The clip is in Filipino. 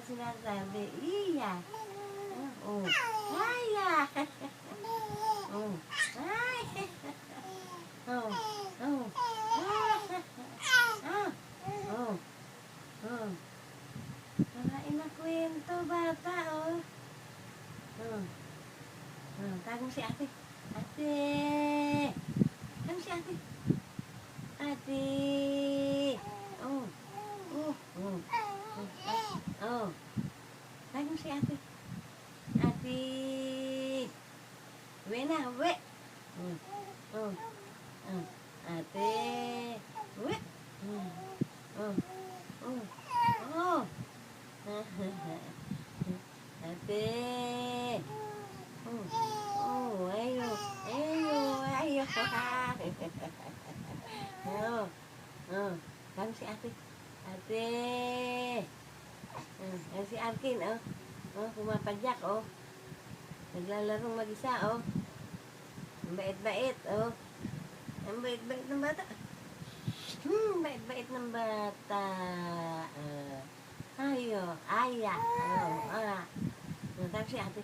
sinasabi. Iya. Oh. Aya. Oh. Ay. Oh. Oh. Ah. Oh. Oh. Karain na kwento, bata, oh. Oh. Oh. Tagong si ate. Ate. Tagong si ate. Ate. Oh. Oh. Oh. Oh. Tagong si ate. Ate. Uwi na, uwi. Oh. Oh. Oh. Ate. Uwi. Oh. Oh. Oh. Oh. Ate. Oh. Oh. Ayo. Ayo. Ayo. Oh. Oh. Tagong si ate. Ate. Oh. Si Arkin, oh. Oh, pumapadyak, oh. Naglalarong mag-isa, oh. Ang bait-bait, oh. Ang bait-bait ng bata. Bait-bait ng bata. Ayo, aya. Oh, ah. Tagong si ate.